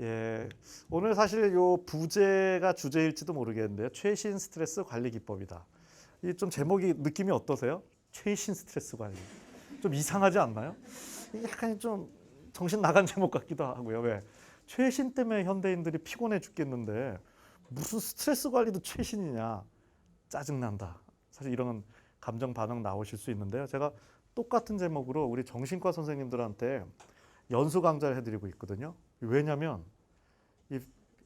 예, 오늘 사실 요 부제가 주제일지도 모르겠는데요. 최신 스트레스 관리 기법이다. 이 좀 제목이 느낌이 어떠세요? 최신 스트레스 관리. 좀 이상하지 않나요? 이게 약간 좀 정신 나간 제목 같기도 하고요. 왜? 최신 때문에 현대인들이 피곤해 죽겠는데 무슨 스트레스 관리도 최신이냐. 짜증난다. 사실 이런 감정 반응 나오실 수 있는데요. 제가 똑같은 제목으로 우리 정신과 선생님들한테 연수 강좌를 해드리고 있거든요. 왜냐하면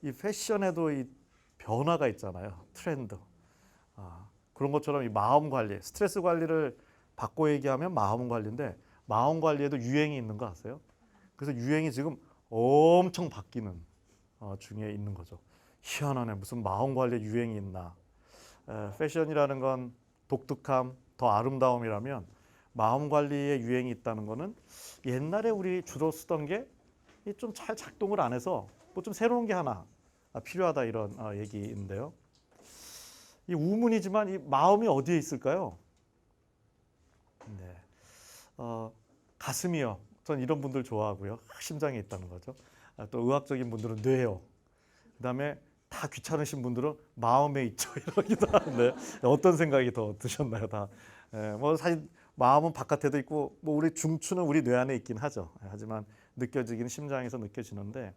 이 패션에도 이 변화가 있잖아요. 트렌드. 그런 것처럼 이 마음 관리, 스트레스 관리를 바꿔 얘기하면 마음 관리인데 마음 관리에도 유행이 있는 거 아세요? 그래서 유행이 지금 엄청 바뀌는 중에 있는 거죠. 희한하네. 무슨 마음 관리 유행이 있나. 패션이라는 건 독특함, 더 아름다움이라면 마음 관리에 유행이 있다는 거는 옛날에 우리 주로 쓰던 게 좀 잘 작동을 안 해서 뭐 좀 새로운 게 하나 필요하다 이런 얘기인데요. 이 우문이지만 이 마음이 어디에 있을까요? 네, 가슴이요. 전 이런 분들 좋아하고요. 심장에 있다는 거죠. 또 의학적인 분들은 뇌요. 그다음에 다 귀찮으신 분들은 마음에 있죠. 이러기도 하는데 어떤 생각이 더 드셨나요? 다. 뭐 사실 마음은 바깥에도 있고 뭐 우리 중추는 우리 뇌 안에 있긴 하죠. 하지만 느껴지기는 심장에서 느껴지는데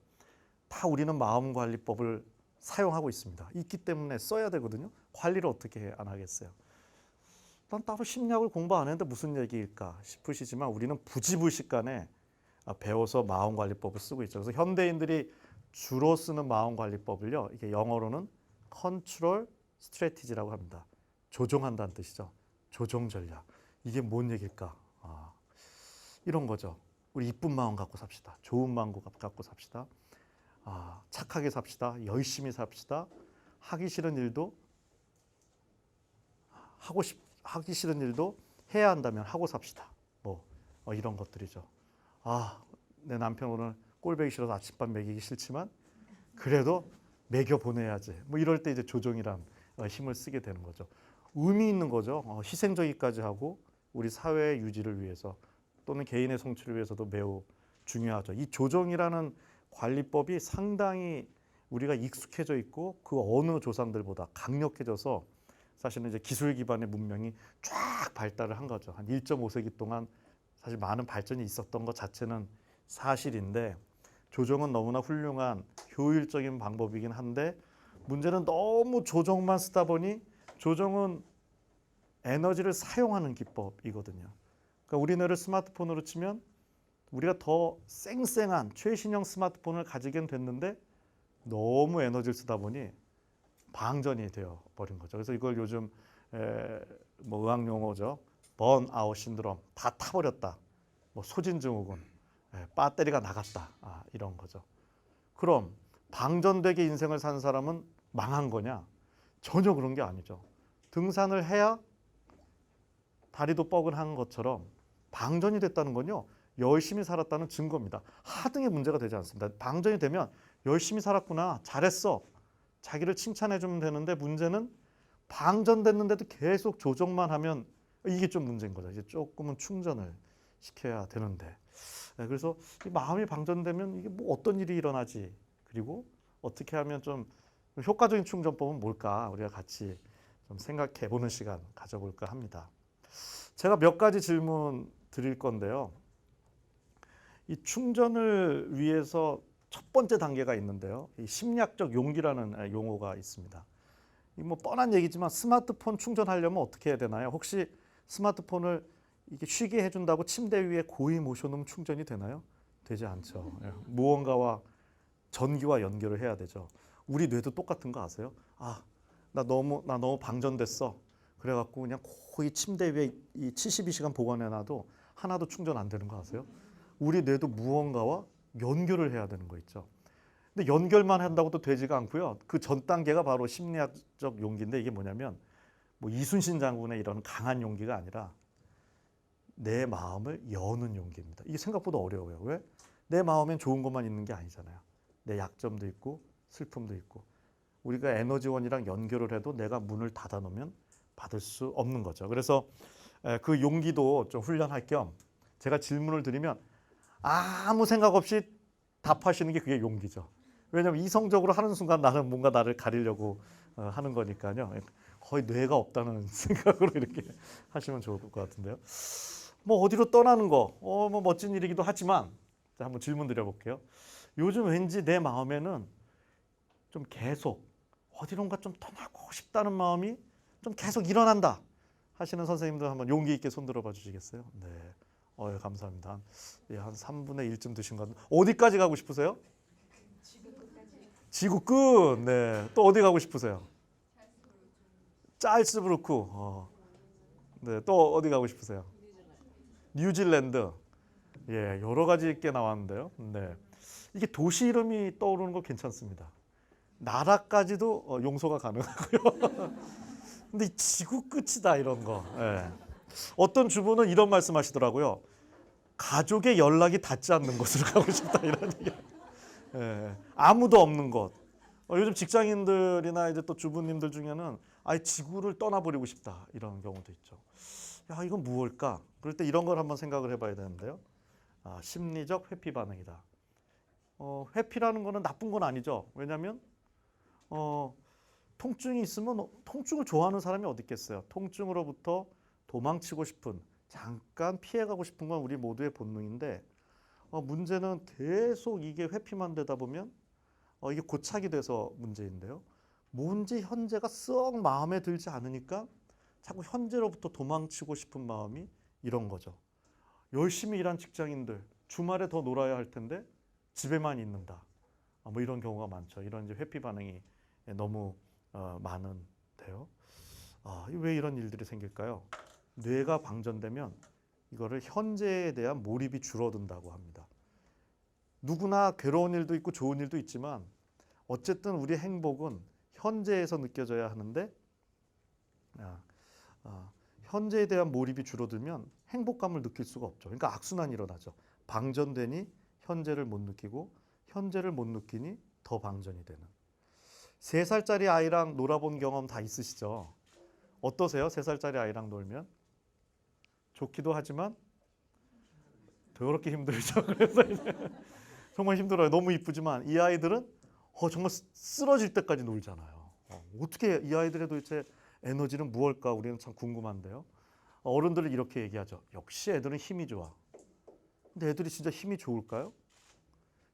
다 우리는 마음 관리법을 사용하고 있습니다. 있기 때문에 써야 되거든요. 관리를 어떻게 안 하겠어요. 난 따로 심리학을 공부 안 했는데 무슨 얘기일까 싶으시지만 우리는 부지불식간에 배워서 마음 관리법을 쓰고 있죠. 그래서 현대인들이 주로 쓰는 마음 관리법을요. 이게 영어로는 컨트롤 스트래티지라고 합니다. 조종한다는 뜻이죠. 조종 전략. 이게 뭔 얘기일까? 이런 거죠. 우리 이쁜 마음 갖고 삽시다. 좋은 마음 갖고 삽시다. 착하게 삽시다. 열심히 삽시다. 하기 싫은 일도 하기 싫은 일도 해야 한다면 하고 삽시다. 뭐 이런 것들이죠. 내 남편 오늘 꼴보기 싫어서 아침밥 먹이기 싫지만 그래도 먹여 보내야지. 뭐 이럴 때 이제 조종이란 힘을 쓰게 되는 거죠. 의미 있는 거죠. 희생적이까지 하고 우리 사회의 유지를 위해서 또는 개인의 성취를 위해서도 매우 중요하죠. 이 조정이라는 관리법이 상당히 우리가 익숙해져 있고 그 어느 조상들보다 강력해져서 사실은 이제 기술 기반의 문명이 쫙 발달을 한 거죠. 한 1.5세기 동안 사실 많은 발전이 있었던 것 자체는 사실인데 조정은 너무나 훌륭한 효율적인 방법이긴 한데 문제는 너무 조정만 쓰다 보니 조정은 에너지를 사용하는 기법이거든요. 그러니까 우리 뇌를 스마트폰으로 치면 우리가 더 쌩쌩한 최신형 스마트폰을 가지긴 됐는데 너무 에너지를 쓰다 보니 방전이 되어 버린 거죠. 그래서 이걸 요즘 뭐 의학 용어죠. 번아웃 신드롬 다 타버렸다. 뭐 소진증후군, 배터리가 나갔다. 이런 거죠. 그럼 방전되게 인생을 산 사람은 망한 거냐? 전혀 그런 게 아니죠. 등산을 해야 다리도 뻐근한 것처럼 방전이 됐다는 건요. 열심히 살았다는 증거입니다. 하등의 문제가 되지 않습니다. 방전이 되면 열심히 살았구나, 잘했어. 자기를 칭찬해 주면 되는데 문제는 방전됐는데도 계속 조정만 하면 이게 좀 문제인 거죠. 이제 조금은 충전을 시켜야 되는데. 그래서 이 마음이 방전되면 이게 뭐 어떤 일이 일어나지? 그리고 어떻게 하면 좀 효과적인 충전법은 뭘까? 우리가 같이 좀 생각해 보는 시간 가져볼까 합니다. 제가 몇 가지 질문 드릴 건데요. 이 충전을 위해서 첫 번째 단계가 있는데요. 이 심리학적 용기라는 용어가 있습니다. 이 뭐 뻔한 얘기지만 스마트폰 충전하려면 어떻게 해야 되나요? 혹시 스마트폰을 이게 쉬게 해준다고 침대 위에 고이 모셔놓으면 충전이 되나요? 되지 않죠. 무언가와 전기와 연결을 해야 되죠. 우리 뇌도 똑같은 거 아세요? 나 너무 방전됐어. 그래갖고 그냥 거의 침대 위에 이 72시간 보관해놔도 하나도 충전 안 되는 거 아세요? 우리 뇌도 무언가와 연결을 해야 되는 거 있죠. 근데 연결만 한다고도 되지가 않고요. 그 전 단계가 바로 심리학적 용기인데 이게 뭐냐면 뭐 이순신 장군의 이런 강한 용기가 아니라 내 마음을 여는 용기입니다. 이게 생각보다 어려워요. 왜? 내 마음엔 좋은 것만 있는 게 아니잖아요. 내 약점도 있고 슬픔도 있고 우리가 에너지원이랑 연결을 해도 내가 문을 닫아놓으면 받을 수 없는 거죠. 그래서 그 용기도 좀 훈련할 겸 제가 질문을 드리면 아무 생각 없이 답하시는 게 그게 용기죠. 왜냐하면 이성적으로 하는 순간 나는 뭔가 나를 가리려고 하는 거니까요. 거의 뇌가 없다는 생각으로 이렇게 하시면 좋을 것 같은데요. 뭐 어디로 떠나는 거, 뭐 멋진 일이기도 하지만 자, 한번 질문 드려볼게요. 요즘 왠지 내 마음에는 좀 계속 어디론가 좀 떠나고 싶다는 마음이 좀 계속 일어난다 하시는 선생님들 한번 용기 있게 손 들어봐 주시겠어요? 네. 예, 감사합니다. 한 3분의 1쯤 드신 것 같은데 어디까지 가고 싶으세요? 지구 끝. 네. 또 어디 가고 싶으세요? 짤스부르크. 네. 또 어디 가고 싶으세요? 뉴질랜드. 예, 여러 가지 게 나왔는데요. 네. 이게 도시 이름이 떠오르는 거 괜찮습니다. 나라까지도 용서가 가능하고요. 근데 이 지구 끝이다 이런 거. 예. 어떤 주부는 이런 말씀하시더라고요. 가족의 연락이 닿지 않는 곳으로 가고 싶다 이런 얘기. 예. 아무도 없는 곳. 요즘 직장인들이나 이제 또 주부님들 중에는 아예 지구를 떠나버리고 싶다 이런 경우도 있죠. 야, 이건 무엇일까? 그럴 때 이런 걸 한번 생각을 해봐야 되는데요. 심리적 회피 반응이다. 회피라는 거는 나쁜 건 아니죠. 왜냐하면 통증이 있으면 통증을 좋아하는 사람이 어디 있겠어요. 통증으로부터 도망치고 싶은, 잠깐 피해가고 싶은 건 우리 모두의 본능인데 문제는 계속 이게 회피만 되다 보면 이게 고착이 돼서 문제인데요. 뭔지 현재가 썩 마음에 들지 않으니까 자꾸 현재로부터 도망치고 싶은 마음이 이런 거죠. 열심히 일한 직장인들 주말에 더 놀아야 할 텐데 집에만 있는다. 뭐 이런 경우가 많죠. 이런 이제 회피 반응이 너무 많은데요. 왜 이런 일들이 생길까요? 뇌가 방전되면 이거를 현재에 대한 몰입이 줄어든다고 합니다. 누구나 괴로운 일도 있고 좋은 일도 있지만 어쨌든 우리의 행복은 현재에서 느껴져야 하는데 현재에 대한 몰입이 줄어들면 행복감을 느낄 수가 없죠. 그러니까 악순환이 일어나죠. 방전되니 현재를 못 느끼고 현재를 못 느끼니 더 방전이 되는. 3살짜리 아이랑 놀아본 경험 다 있으시죠? 어떠세요? 3살짜리 아이랑 놀면? 좋기도 하지만 더럽게 힘들죠. 그래서 이제 정말 힘들어요. 너무 이쁘지만 이 아이들은 정말 쓰러질 때까지 놀잖아요. 어떻게 이 아이들의 도대체 에너지는 무엇일까 우리는 참 궁금한데요. 어른들은 이렇게 얘기하죠. 역시 애들은 힘이 좋아. 근데 애들이 진짜 힘이 좋을까요?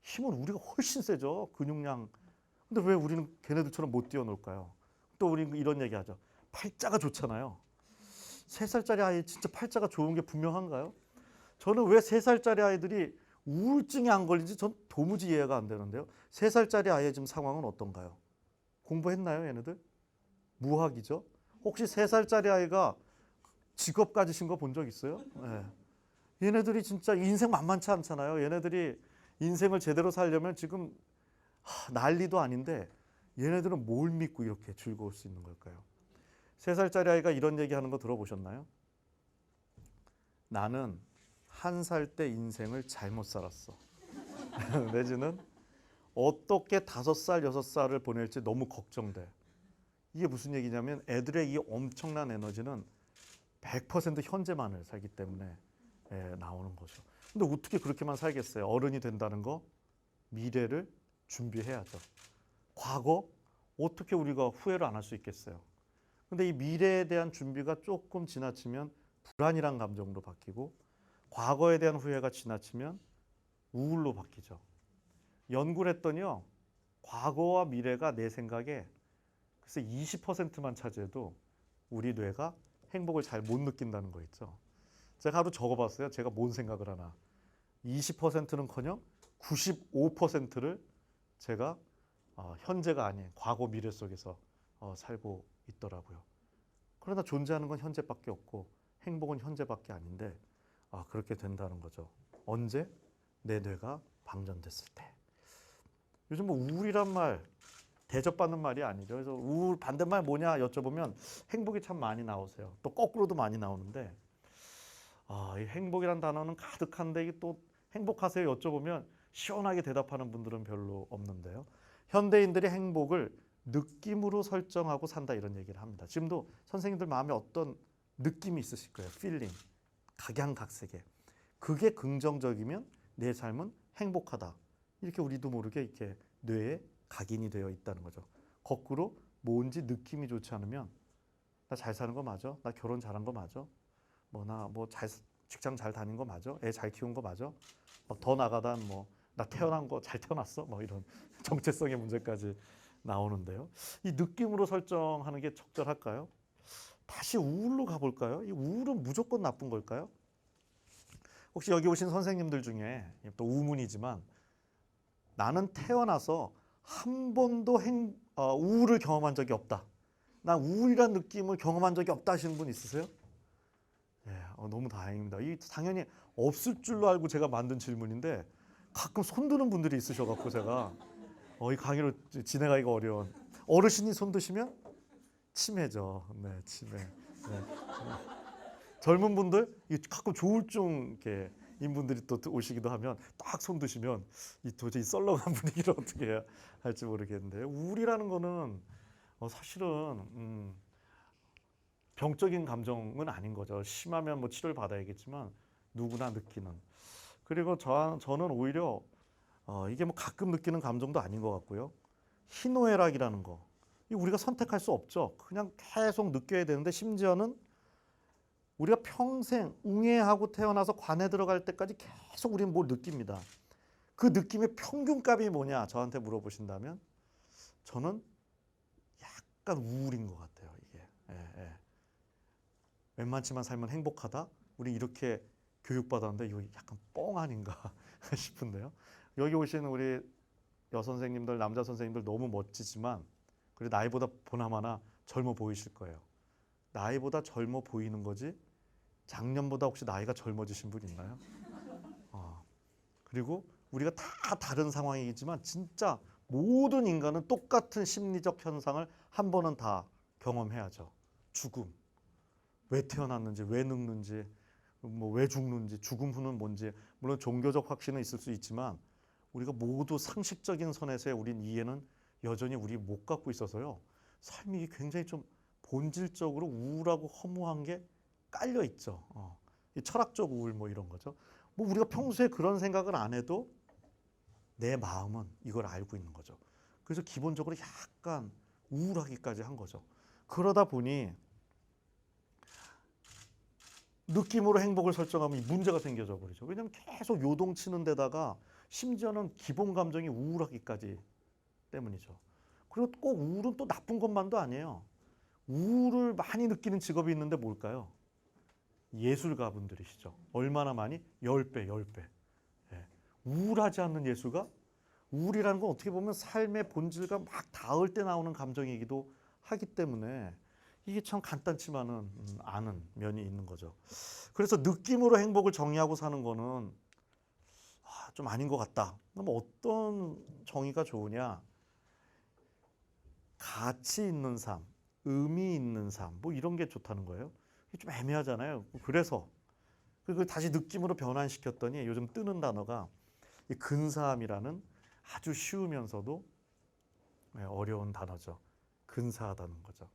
힘은 우리가 훨씬 세죠. 근육량. 근데 왜 우리는 걔네들처럼 못 뛰어놀까요? 또 우리는 이런 얘기하죠. 팔자가 좋잖아요. 3살짜리 아이 진짜 팔자가 좋은 게 분명한가요? 저는 왜 3살짜리 아이들이 우울증이 안 걸리지 전 도무지 이해가 안 되는데요. 3살짜리 아이의 지금 상황은 어떤가요? 공부했나요, 얘네들? 무학이죠. 혹시 3살짜리 아이가 직업 가지신 거 본 적 있어요? 네. 얘네들이 진짜 인생 만만치 않잖아요. 얘네들이 인생을 제대로 살려면 지금 난리도 아닌데 얘네들은 뭘 믿고 이렇게 즐거울 수 있는 걸까요? 3살짜리 아이가 이런 얘기하는 거 들어보셨나요? 나는 1살 때 인생을 잘못 살았어. 내지는 어떻게 5살, 6살을 보낼지 너무 걱정돼. 이게 무슨 얘기냐면 애들의 이 엄청난 에너지는 100% 현재만을 살기 때문에 나오는 거죠. 근데 어떻게 그렇게만 살겠어요? 어른이 된다는 거 미래를 준비해야죠. 과거 어떻게 우리가 후회를 안 할 수 있겠어요? 근데 이 미래에 대한 준비가 조금 지나치면 불안이란 감정으로 바뀌고 과거에 대한 후회가 지나치면 우울로 바뀌죠. 연구를 했더니요. 과거와 미래가 내 생각에 글쎄 20%만 차지해도 우리 뇌가 행복을 잘 못 느낀다는 거 있죠. 제가 하루 적어봤어요. 제가 뭔 생각을 하나. 20%는커녕 95%를 제가 현재가 아닌 과거 미래 속에서 살고 있더라고요. 그러나 존재하는 건 현재밖에 없고 행복은 현재밖에 아닌데 그렇게 된다는 거죠. 언제? 내 뇌가 방전됐을 때. 요즘 뭐 우울이란 말 대접받는 말이 아니죠. 그래서 우울 반대말 뭐냐 여쭤보면 행복이 참 많이 나오세요. 또 거꾸로도 많이 나오는데 이 행복이란 단어는 가득한데 이게 또 행복하세요 여쭤보면 시원하게 대답하는 분들은 별로 없는데요. 현대인들이 행복을 느낌으로 설정하고 산다 이런 얘기를 합니다. 지금도 선생님들 마음에 어떤 느낌이 있으실 거예요. 필링, 각양각색의. 그게 긍정적이면 내 삶은 행복하다. 이렇게 우리도 모르게 이렇게 뇌에 각인이 되어 있다는 거죠. 거꾸로 뭔지 느낌이 좋지 않으면 나 잘 사는 거 맞아? 나 결혼 잘한 거 맞아? 나 직장 잘 다닌 거 맞아? 애 잘 키운 거 맞아? 막 더 나가다 나 태어난 거 잘 태어났어? 이런 정체성의 문제까지 나오는데요. 이 느낌으로 설정하는 게 적절할까요? 다시 우울로 가볼까요? 이 우울은 무조건 나쁜 걸까요? 혹시 여기 오신 선생님들 중에 또 우문이지만 나는 태어나서 한 번도 우울을 경험한 적이 없다. 난 우울이란 느낌을 경험한 적이 없다 하시는 분 있으세요? 예, 너무 다행입니다. 이 당연히 없을 줄로 알고 제가 만든 질문인데 가끔 손드는 분들이 있으셔갖고 제가 이 강의를 진행하기가 어려운. 어르신이 손드시면 치매죠. 네, 치매. 네. 젊은 분들 가끔 조울증 이렇게 인분들이 또 오시기도 하면 딱 손드시면 이 도저히 썰렁한 분위기를 어떻게 해야 할지 모르겠는데 우울이라는 거는 사실은 병적인 감정은 아닌 거죠. 심하면 치료를 받아야겠지만 누구나 느끼는. 그리고 저는 오히려 이게 가끔 느끼는 감정도 아닌 것 같고요. 희노애락이라는 거. 이 우리가 선택할 수 없죠. 그냥 계속 느껴야 되는데 심지어는 우리가 평생 웅애하고 태어나서 관에 들어갈 때까지 계속 우리는 뭘 느낍니다. 그 느낌의 평균값이 뭐냐 저한테 물어보신다면 저는 약간 우울인 것 같아요. 이게 웬만치만 살면 행복하다. 우리 이렇게 교육받았는데 이거 약간 뻥 아닌가 싶은데요. 여기 오신 우리 여선생님들, 남자 선생님들 너무 멋지지만 그리고 나이보다 보나마나 젊어 보이실 거예요. 나이보다 젊어 보이는 거지 작년보다 혹시 나이가 젊어지신 분 있나요? 그리고 우리가 다 다른 상황이지만 진짜 모든 인간은 똑같은 심리적 현상을 한 번은 다 경험해야죠. 죽음. 왜 태어났는지, 왜 늙는지, 왜 죽는지, 죽음 후는 뭔지. 물론 종교적 확신은 있을 수 있지만 우리가 모두 상식적인 선에서의 우린 이해는 여전히 우리 못 갖고 있어서요. 삶이 굉장히 좀 본질적으로 우울하고 허무한 게 깔려 있죠. 이 철학적 우울 이런 거죠. 우리가 평소에 그런 생각을 안 해도 내 마음은 이걸 알고 있는 거죠. 그래서 기본적으로 약간 우울하기까지 한 거죠. 그러다 보니 느낌으로 행복을 설정하면 문제가 생겨져 버리죠. 왜냐하면 계속 요동치는 데다가 심지어는 기본 감정이 우울하기까지 때문이죠. 그리고 꼭 우울은 또 나쁜 것만도 아니에요. 우울을 많이 느끼는 직업이 있는데 뭘까요? 예술가 분들이시죠. 얼마나 많이? 10배, 10배. 예. 우울하지 않는 예술가? 우울이라는 건 어떻게 보면 삶의 본질과 막 닿을 때 나오는 감정이기도 하기 때문에 이게 참 간단치만은 않은 면이 있는 거죠. 그래서 느낌으로 행복을 정의하고 사는 거는 좀 아닌 것 같다. 그럼 어떤 정의가 좋으냐? 가치 있는 삶, 의미 있는 삶, 이런 게 좋다는 거예요. 좀 애매하잖아요. 그래서 그리고 다시 느낌으로 변환시켰더니 요즘 뜨는 단어가 이 근사함이라는 아주 쉬우면서도 어려운 단어죠. 근사하다는 거죠.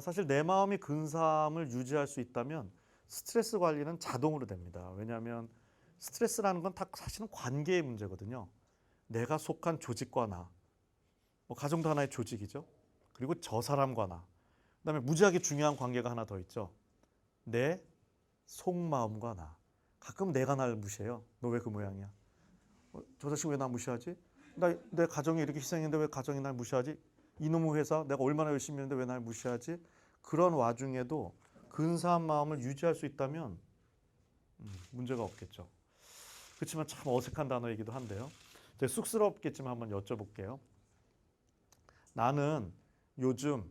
사실 내 마음이 근사함을 유지할 수 있다면 스트레스 관리는 자동으로 됩니다. 왜냐하면 스트레스라는 건 다 사실은 관계의 문제거든요. 내가 속한 조직과 나, 가정도 하나의 조직이죠. 그리고 저 사람과 나. 그다음에 무지하게 중요한 관계가 하나 더 있죠. 내 속마음과 나. 가끔 내가 날 무시해요. 너 왜 그 모양이야? 저 자식 왜 나 무시하지? 내 가정이 이렇게 희생했는데 왜 가정이 날 무시하지? 이놈의 회사 내가 얼마나 열심히 했는데 왜 날 무시하지? 그런 와중에도 근사한 마음을 유지할 수 있다면 문제가 없겠죠. 그렇지만 참 어색한 단어이기도 한데요. 제가 쑥스럽겠지만 한번 여쭤볼게요. 나는 요즘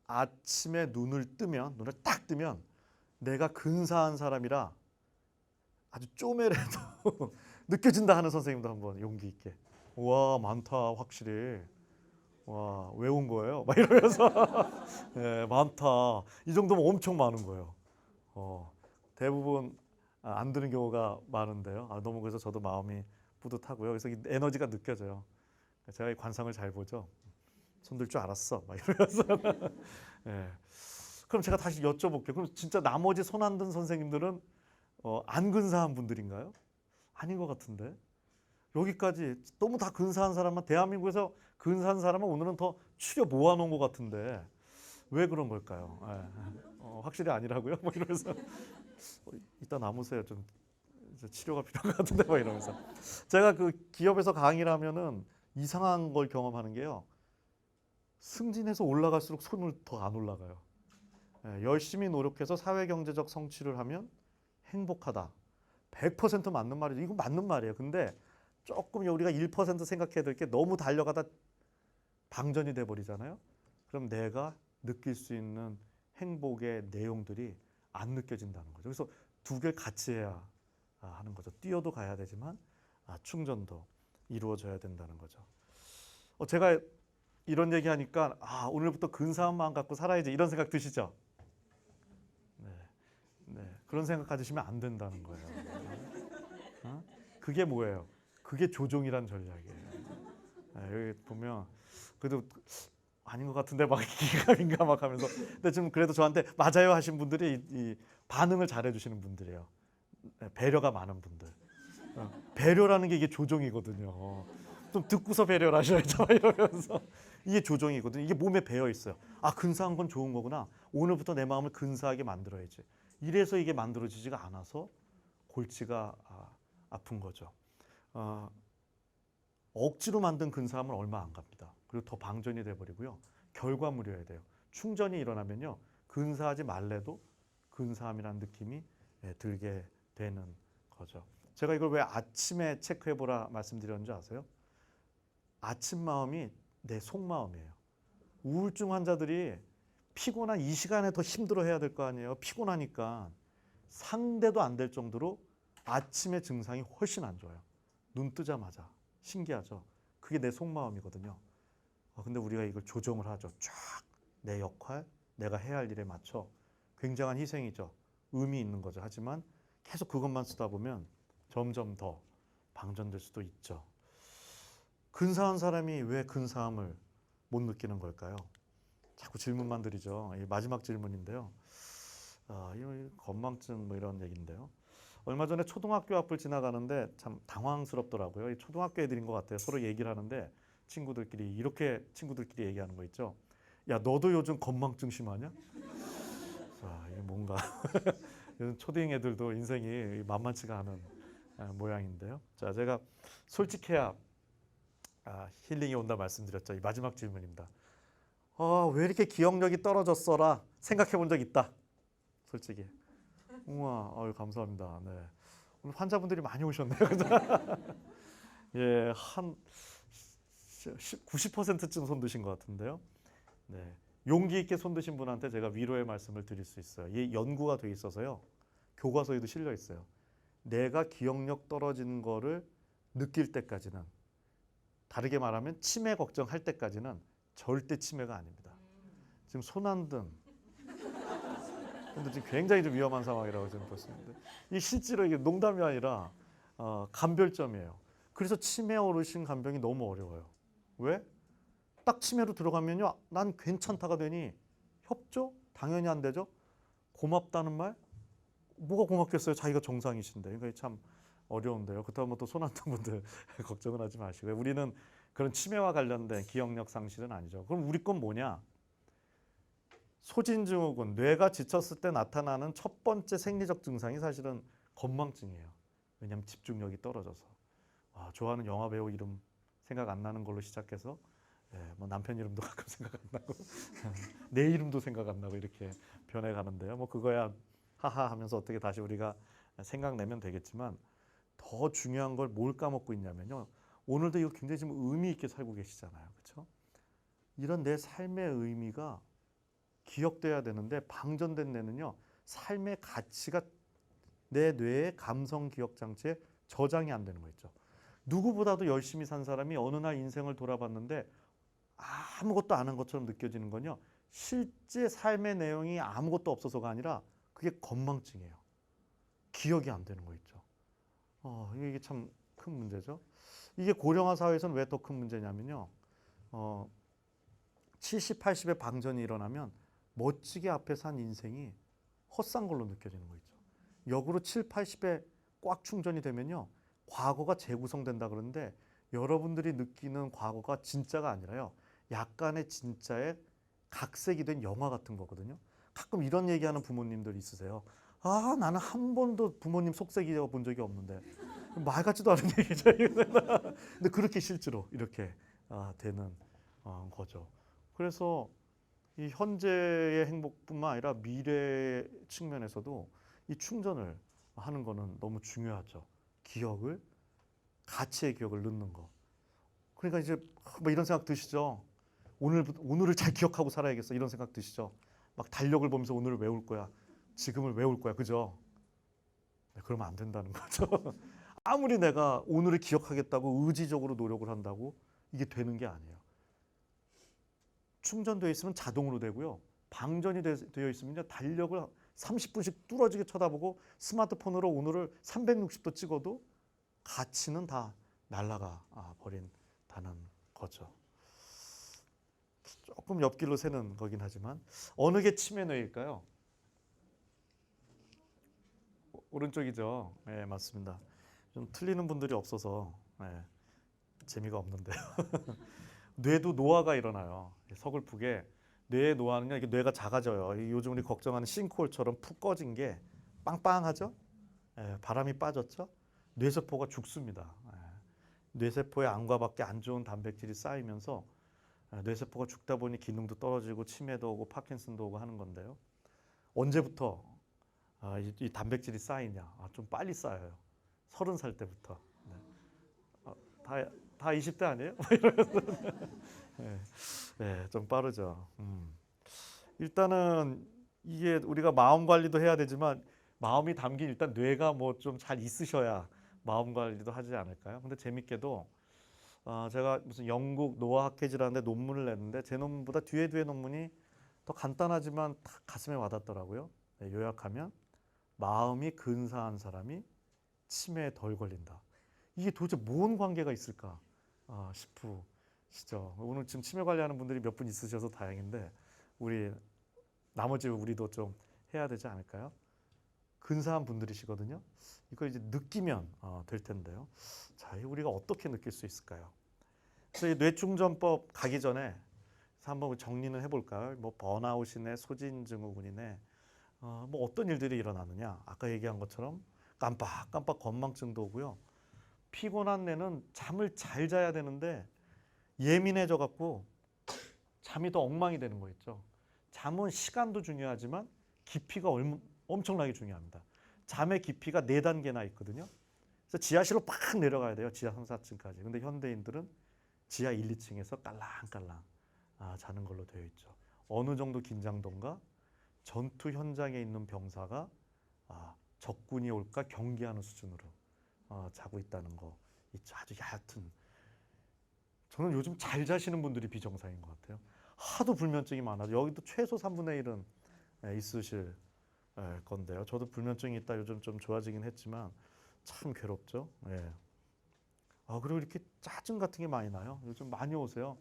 아침에 눈을 딱 뜨면 내가 근사한 사람이라 아주 쪼매라도 느껴진다 하는 선생님도 한번 용기 있게. 와, 많다 확실히. 와, 왜 온 거예요? 막 이러면서 네, 많다. 이 정도면 엄청 많은 거예요. 대부분 안 드는 경우가 많은데요. 너무 그래서 저도 마음이 뿌듯하고요. 그래서 이 에너지가 느껴져요. 제가 이 관상을 잘 보죠. 손들 줄 알았어. 막 이러면서. 네. 그럼 제가 다시 여쭤볼게요. 그럼 진짜 나머지 손 안 든 선생님들은 안 근사한 분들인가요? 아닌 것 같은데. 여기까지 너무 다 근사한 사람만 대한민국에서 근사한 사람은 오늘은 더 추려 모아놓은 것 같은데 왜 그런 걸까요? 확실히 아니라고요? 뭐 이러면서 이따 남으세요. 좀 이제 치료가 필요한 것 같은데 뭐 이러면서 제가 그 기업에서 강의를 하면은 이상한 걸 경험하는 게요. 승진해서 올라갈수록 손을 더 안 올라가요. 열심히 노력해서 사회경제적 성취를 하면 행복하다. 100% 맞는 말이죠. 이거 맞는 말이에요. 근데 조금 우리가 1% 생각해야 될 게 너무 달려가다 방전이 돼 버리잖아요. 그럼 내가 느낄 수 있는 행복의 내용들이 안 느껴진다는 거죠. 그래서 두 개를 같이 해야 하는 거죠. 뛰어도 가야 되지만 충전도 이루어져야 된다는 거죠. 제가 이런 얘기하니까 오늘부터 근사한 마음 갖고 살아야지 이런 생각 드시죠? 네, 네. 그런 생각 가지시면 안 된다는 거예요. 그게 뭐예요? 그게 조종이란 전략이에요. 여기 보면 그래도 아닌 것 같은데 막 기가민가 막 하면서 근데 지금 그래도 저한테 맞아요 하신 분들이 이 반응을 잘해 주시는 분들이에요. 배려가 많은 분들. 배려라는 게 이게 조종이거든요. 좀 듣고서 배려를 하셔야죠 이러면서 이게 조종이거든요. 이게 몸에 배어 있어요. 근사한 건 좋은 거구나. 오늘부터 내 마음을 근사하게 만들어야지. 이래서 이게 만들어지지가 않아서 골치가 아픈 거죠. 억지로 만든 근사함은 얼마 안 갑니다. 그리고 더 방전이 돼버리고요. 결과물이어야 돼요. 충전이 일어나면요. 근사하지 말래도 근사함이라는 느낌이 들게 되는 거죠. 제가 이걸 왜 아침에 체크해보라 말씀드렸는지 아세요? 아침 마음이 내 속마음이에요. 우울증 환자들이 피곤한 이 시간에 더 힘들어해야 될 거 아니에요. 피곤하니까 상대도 안 될 정도로 아침의 증상이 훨씬 안 좋아요. 눈 뜨자마자. 신기하죠? 그게 내 속마음이거든요. 근데 우리가 이걸 조정을 하죠. 쫙 내 역할, 내가 해야 할 일에 맞춰. 굉장한 희생이죠. 의미 있는 거죠. 하지만 계속 그것만 쓰다 보면 점점 더 방전될 수도 있죠. 근사한 사람이 왜 근사함을 못 느끼는 걸까요? 자꾸 질문만 드리죠. 마지막 질문인데요. 이 건망증 뭐 이런 얘기인데요. 얼마 전에 초등학교 앞을 지나가는데 참 당황스럽더라고요. 초등학교 애들인 것 같아요. 서로 얘기를 하는데 친구들끼리 이렇게 친구들끼리 얘기하는 거 있죠. 야, 너도 요즘 건망증 심하냐? 이게 뭔가 요즘 초딩 애들도 인생이 만만치가 않은 모양인데요. 자, 제가 솔직해야 힐링이 온다 말씀드렸죠. 이 마지막 질문입니다. 왜 이렇게 기억력이 떨어졌어라 생각해 본 적 있다. 솔직히. 우와, 감사합니다. 네. 오늘 환자분들이 많이 오셨네요. 예, 한 90%쯤 손 드신 것 같은데요. 네. 용기 있게 손 드신 분한테 제가 위로의 말씀을 드릴 수 있어요. 이 연구가 돼 있어서요. 교과서에도 실려 있어요. 내가 기억력 떨어지는 거를 느낄 때까지는, 다르게 말하면 치매 걱정할 때까지는 절대 치매가 아닙니다. 지금 손 안 든, 근데 지금 굉장히 좀 위험한 상황이라고 지금 보시는데, 이 실제로 이게 농담이 아니라 간별점이에요. 그래서 치매 어르신 간병이 너무 어려워요. 왜? 딱 치매로 들어가면요, 난 괜찮다가 되니 협조? 당연히 안 되죠. 고맙다는 말? 뭐가 고맙겠어요? 자기가 정상이신데. 그러니까 참 어려운데요. 그렇다면 또 손 안 든 분들 걱정은 하지 마시고요. 우리는 그런 치매와 관련된 기억력 상실은 아니죠. 그럼 우리 건 뭐냐? 소진증후군, 뇌가 지쳤을 때 나타나는 첫 번째 생리적 증상이 사실은 건망증이에요. 왜냐하면 집중력이 떨어져서. 좋아하는 영화 배우 이름 생각 안 나는 걸로 시작해서 뭐 남편 이름도 가끔 생각 안 나고 내 이름도 생각 안 나고 이렇게 변해가는데요. 뭐 그거야 하하 하면서 어떻게 다시 우리가 생각내면 되겠지만, 더 중요한 걸 뭘 까먹고 있냐면요. 오늘도 이거 굉장히 지금 의미 있게 살고 계시잖아요. 그렇죠? 이런 내 삶의 의미가 기억돼야 되는데 방전된 뇌는요. 삶의 가치가 내 뇌의 감성 기억 장치에 저장이 안 되는 거 있죠. 누구보다도 열심히 산 사람이 어느 날 인생을 돌아봤는데 아무것도 안 한 것처럼 느껴지는 건요. 실제 삶의 내용이 아무것도 없어서가 아니라 그게 건망증이에요. 기억이 안 되는 거 있죠. 이게 참 큰 문제죠. 이게 고령화 사회에서는 왜 더 큰 문제냐면요. 70, 80의 방전이 일어나면 멋지게 앞에 산 인생이 헛산 걸로 느껴지는 거 있죠. 역으로 7, 80에 꽉 충전이 되면요. 과거가 재구성된다 그러는데 여러분들이 느끼는 과거가 진짜가 아니라요. 약간의 진짜의 각색이 된 영화 같은 거거든요. 가끔 이런 얘기하는 부모님들 있으세요. 아, 나는 한 번도 부모님 속삭여 본 적이 없는데 말 같지도 않은 얘기죠. 근데 그렇게 실제로 이렇게 되는 거죠. 그래서 이 현재의 행복뿐만 아니라 미래 측면에서도 이 충전을 하는 거는 너무 중요하죠. 기억을, 가치의 기억을 넣는 거. 그러니까 이제 뭐 이런 생각 드시죠. 오늘을 잘 기억하고 살아야겠어. 이런 생각 드시죠. 막 달력을 보면서 오늘을 외울 거야. 지금을 외울 거야. 그죠? 네, 그러면 안 된다는 거죠. 아무리 내가 오늘을 기억하겠다고 의지적으로 노력을 한다고 이게 되는 게 아니에요. 충전되어 있으면 자동으로 되고요. 방전이 되어 있으면요. 달력을 30분씩 뚫어지게 쳐다보고 스마트폰으로 오늘을 360도 찍어도 가치는 다 날아가 버린다는 거죠. 조금 옆길로 새는 거긴 하지만 어느 게 치매뇌일까요? 오른쪽이죠. 네, 맞습니다. 좀 틀리는 분들이 없어서 재미가 없는데요. 뇌도 노화가 일어나요. 서글프게 뇌의 노화는요, 이게 뇌가 작아져요. 요즘 우리 걱정하는 싱크홀처럼 푹 꺼진 게 빵빵하죠. 바람이 빠졌죠. 뇌세포가 죽습니다. 뇌세포에 안과 밖에 안 좋은 단백질이 쌓이면서 뇌세포가 죽다 보니 기능도 떨어지고 치매도 오고 파킨슨도 오고 하는 건데요. 언제부터 이 단백질이 쌓이냐? 좀 빨리 쌓여요. 30살 때부터. 네. 다 20대 아니에요? 네. 네, 좀 빠르죠. 일단은 이게 우리가 마음 관리도 해야 되지만 마음이 담긴 일단 뇌가 뭐 좀 잘 있으셔야 마음 관리도 하지 않을까요? 근데 재밌게도 제가 무슨 영국 노화학회지라는데 논문을 냈는데 제 논문보다 뒤에 논문이 더 간단하지만 딱 가슴에 와닿더라고요. 네, 요약하면 마음이 근사한 사람이 치매에 덜 걸린다. 이게 도대체 뭔 관계가 있을까 싶으시죠. 오늘 지금 치매 관리하는 분들이 몇 분 있으셔서 다행인데 나머지 우리도 좀 해야 되지 않을까요? 근사한 분들이시거든요. 이거 이제 느끼면 될 텐데요. 자, 우리가 어떻게 느낄 수 있을까요? 그래서 이 뇌충전법 가기 전에 한번 정리는 해볼까요? 뭐 번아웃이네, 소진증후군이네, 뭐 어떤 일들이 일어나느냐? 아까 얘기한 것처럼 깜빡깜빡 건망증도 오고요. 피곤한 뇌는 잠을 잘 자야 되는데 예민해져 갖고 잠이 더 엉망이 되는 거 있죠. 잠은 시간도 중요하지만 깊이가 엄청나게 중요합니다. 잠의 깊이가 4단계나 있거든요. 그래서 지하실로 팍 내려가야 돼요. 지하 3, 4층까지. 근데 현대인들은 지하 1, 2층에서 깔랑깔랑 자는 걸로 되어 있죠. 어느 정도 긴장도인가 전투 현장에 있는 병사가 적군이 올까 경계하는 수준으로 자고 있다는 거 있죠. 아주 얕은. 저는 요즘 잘 자시는 분들이 비정상인 것 같아요. 하도 불면증이 많아서 여기도 최소 3분의 1은 있으실 건데요. 저도 불면증이 있다 요즘 좀 좋아지긴 했지만 참 괴롭죠. 그리고 이렇게 짜증 같은 게 많이 나요. 요즘 많이 오세요.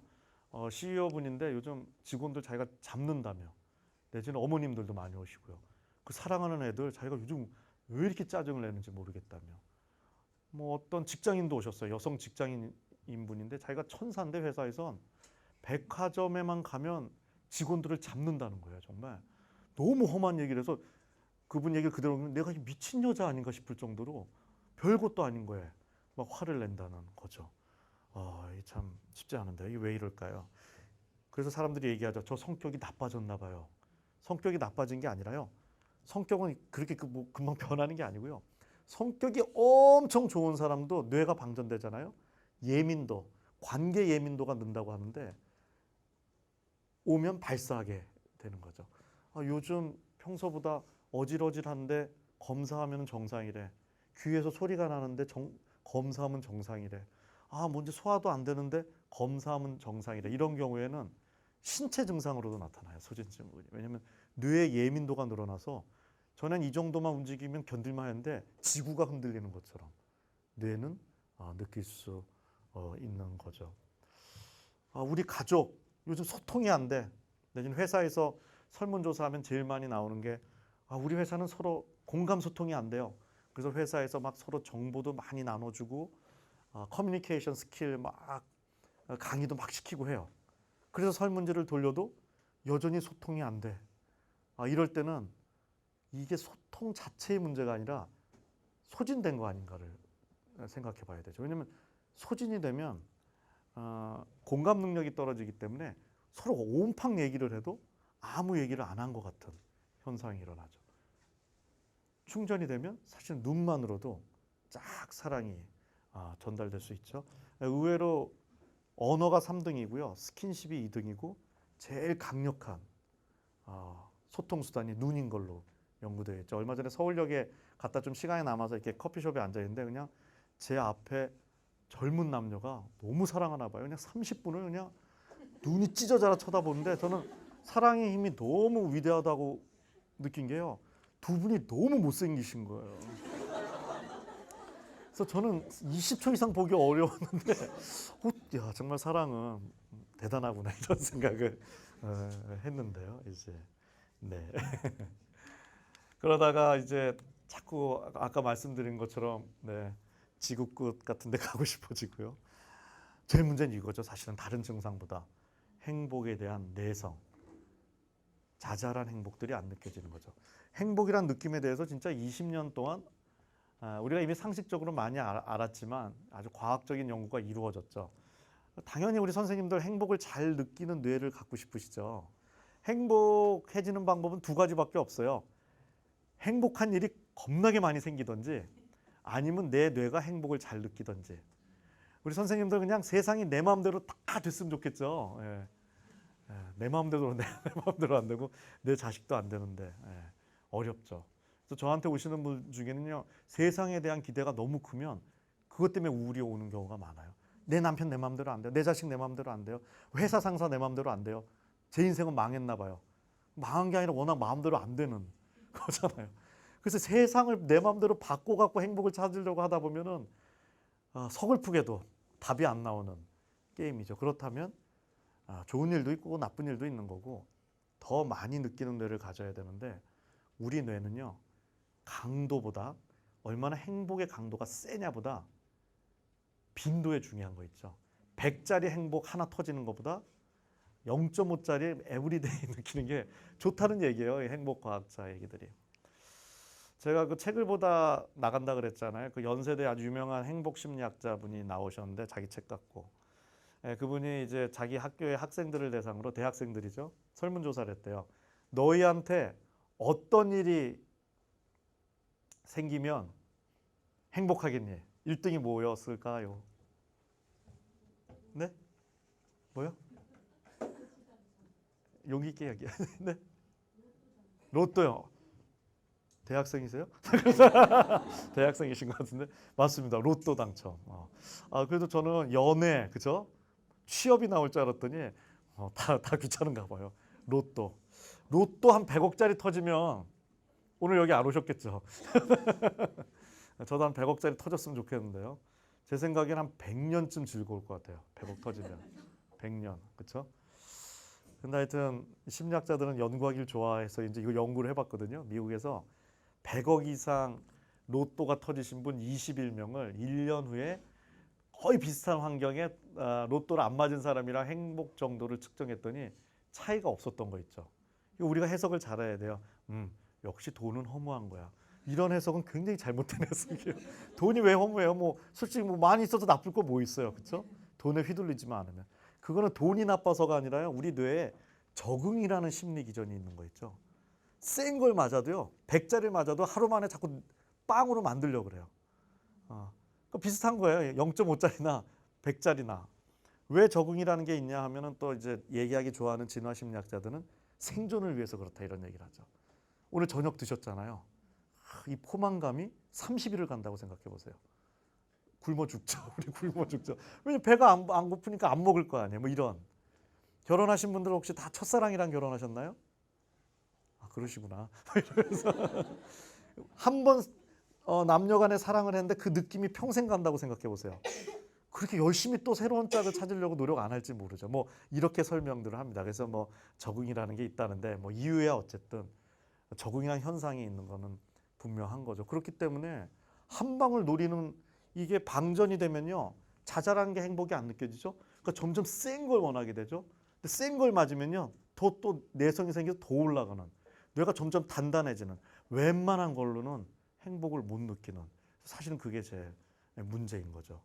CEO 분인데 요즘 직원들 자기가 잡는다며. 내지는 어머님들도 많이 오시고요. 그 사랑하는 애들 자기가 요즘 왜 이렇게 짜증을 내는지 모르겠다며. 뭐 어떤 직장인도 오셨어요. 여성 직장인 분인데 자기가 천사인데 회사에선 백화점에만 가면 직원들을 잡는다는 거예요. 정말 너무 험한 얘기를 해서 그분 얘기를 그대로 보면 내가 미친 여자 아닌가 싶을 정도로 별것도 아닌 거에 막 화를 낸다는 거죠. 이게 참 쉽지 않은데 이게 왜 이럴까요? 그래서 사람들이 얘기하죠. 저 성격이 나빠졌나 봐요. 성격이 나빠진 게 아니라요. 성격은 그렇게 뭐 금방 변하는 게 아니고요. 성격이 엄청 좋은 사람도 뇌가 방전되잖아요. 예민도, 관계 예민도가 는다고 하는데 오면 발사하게 되는 거죠. 요즘 평소보다 어질어질한데 검사하면 정상이래. 귀에서 소리가 나는데 검사하면 정상이래. 뭔지 소화도 안 되는데 검사하면 정상이래. 이런 경우에는 신체 증상으로도 나타나요. 소진증후군이. 왜냐하면 뇌의 예민도가 늘어나서 전엔 이 정도만 움직이면 견딜만 했는데 지구가 흔들리는 것처럼 뇌는 느낄 수 있는 거죠. 우리 가족 요즘 소통이 안 돼. 내지는 회사에서 설문조사하면 제일 많이 나오는 게 우리 회사는 서로 공감 소통이 안 돼요. 그래서 회사에서 막 서로 정보도 많이 나눠주고 커뮤니케이션 스킬 막 강의도 막 시키고 해요. 그래서 설문지를 돌려도 여전히 소통이 안 돼. 이럴 때는 이게 소통 자체의 문제가 아니라 소진된 거 아닌가를 생각해 봐야 되죠. 왜냐하면 소진이 되면 공감 능력이 떨어지기 때문에 서로 온팡 얘기를 해도 아무 얘기를 안 한 것 같은 현상이 일어나죠. 충전이 되면 사실 눈만으로도 쫙 사랑이 전달될 수 있죠. 의외로 언어가 3등이고요. 스킨십이 2등이고 제일 강력한 소통 수단이 눈인 걸로 연구되어 있죠. 얼마 전에 서울역에 갔다 좀 시간이 남아서 이렇게 커피숍에 앉아 있는데 그냥 제 앞에 젊은 남녀가 너무 사랑하나 봐요. 그냥 30분을 그냥 눈이 찢어져라 쳐다보는데 저는 사랑의 힘이 너무 위대하다고 느낀 게요. 두 분이 너무 못생기신 거예요. 그래서 저는 20초 이상 보기 어려웠는데 야, 정말 사랑은 대단하구나 이런 생각을 했는데요. 이제 네. 그러다가 이제 자꾸 아까 말씀드린 것처럼 네, 지구 끝 같은 데 가고 싶어지고요. 제일 문제는 이거죠. 사실은 다른 증상보다 행복에 대한 내성, 자잘한 행복들이 안 느껴지는 거죠. 행복이란 느낌에 대해서 진짜 20년 동안 우리가 이미 상식적으로 많이 알았지만 아주 과학적인 연구가 이루어졌죠. 당연히 우리 선생님들 행복을 잘 느끼는 뇌를 갖고 싶으시죠. 행복해지는 방법은 두 가지밖에 없어요. 행복한 일이 겁나게 많이 생기든지 아니면 내 뇌가 행복을 잘 느끼든지. 우리 선생님들 그냥 세상이 내 마음대로 다 됐으면 좋겠죠. 예. 내 마음대로 내 마음대로 안 되고 내 자식도 안 되는데 어렵죠. 그래서 저한테 오시는 분 중에는요, 세상에 대한 기대가 너무 크면 그것 때문에 우울이 오는 경우가 많아요. 내 남편 내 마음대로 안 돼요. 내 자식 내 마음대로 안 돼요. 회사 상사 내 마음대로 안 돼요. 제 인생은 망했나 봐요. 망한 게 아니라 워낙 마음대로 안 되는 거잖아요. 그래서 세상을 내 마음대로 바꿔갖고 행복을 찾으려고 하다 보면은 서글프게도 답이 안 나오는 게임이죠. 그렇다면 좋은 일도 있고 나쁜 일도 있는 거고 더 많이 느끼는 뇌를 가져야 되는데 우리 뇌는요, 강도보다 얼마나 행복의 강도가 세냐보다 빈도에 중요한 거 있죠. 100짜리 행복 하나 터지는 것보다 0.5짜리 에브리데이 느끼는 게 좋다는 얘기예요. 행복 과학자 얘기들이. 제가 그 책을 보다 나간다 그랬잖아요. 그 연세대 아주 유명한 행복 심리학자 분이 나오셨는데 자기 책 갖고 그분이 이제 자기 학교의 학생들을 대상으로 대학생들이죠. 설문조사를 했대요. 너희한테 어떤 일이 생기면 행복하겠니? 1등이 뭐였을까요? 네? 뭐요? 용기 있게 이야기해. 네? 로또요. 대학생이세요? 대학생이신 것 같은데 맞습니다. 로또 당첨. 그래도 저는 연애, 그죠? 취업이 나올 줄 알았더니 다 귀찮은가 봐요. 로또 한 100억짜리 터지면 오늘 여기 안 오셨겠죠? 저도 한 100억짜리 터졌으면 좋겠는데요. 제 생각엔 한 100년쯤 즐거울 것 같아요. 100억 터지면 100년, 그렇죠? 근데 하여튼 심리학자들은 연구하기를 좋아해서 이제 이거 연구를 해봤거든요. 미국에서 100억 이상 로또가 터지신 분 21명을 1년 후에 거의 비슷한 환경에 로또를 안 맞은 사람이랑 행복 정도를 측정했더니 차이가 없었던 거 있죠. 이거 우리가 해석을 잘해야 돼요. 역시 돈은 허무한 거야. 이런 해석은 굉장히 잘못된 해석이에요. 돈이 왜 허무해요? 뭐 솔직히 뭐 많이 있어도 나쁠 거 뭐 있어요, 그렇죠? 돈에 휘둘리지만 않으면. 그거는 돈이 나빠서가 아니라요. 우리 뇌에 적응이라는 심리 기전이 있는 거 있죠. 센 걸 맞아도요. 100짜리 맞아도 하루 만에 자꾸 빵으로 만들려고 그래요. 비슷한 거예요. 0.5짜리나 100짜리나. 왜 적응이라는 게 있냐 하면은 또 이제 얘기하기 좋아하는 진화 심리학자들은 생존을 위해서 그렇다 이런 얘기를 하죠. 오늘 저녁 드셨잖아요. 이 포만감이 30일을 간다고 생각해 보세요. 굶어 죽죠. 우리 굶어 죽죠. 왜냐면 배가 안 고프니까 안 먹을 거 아니에요. 뭐 이런. 결혼하신 분들 혹시 다 첫사랑이랑 결혼하셨나요? 그러시구나. 이러면서 한 번 남녀 간의 사랑을 했는데 그 느낌이 평생 간다고 생각해 보세요. 그렇게 열심히 또 새로운 짝을 찾으려고 노력 안 할지 모르죠. 뭐 이렇게 설명들을 합니다. 그래서 뭐 적응이라는 게 있다는데 뭐 이유야 어쨌든 적응이라는 현상이 있는 거는 분명한 거죠. 그렇기 때문에 한 방울 노리는 이게 방전이 되면요. 자잘한 게 행복이 안 느껴지죠. 그러니까 점점 센 걸 원하게 되죠. 근데 센 걸 맞으면요. 더 또 내성이 생겨서 더 올라가는. 뇌가 점점 단단해지는. 웬만한 걸로는 행복을 못 느끼는. 사실은 그게 제 문제인 거죠.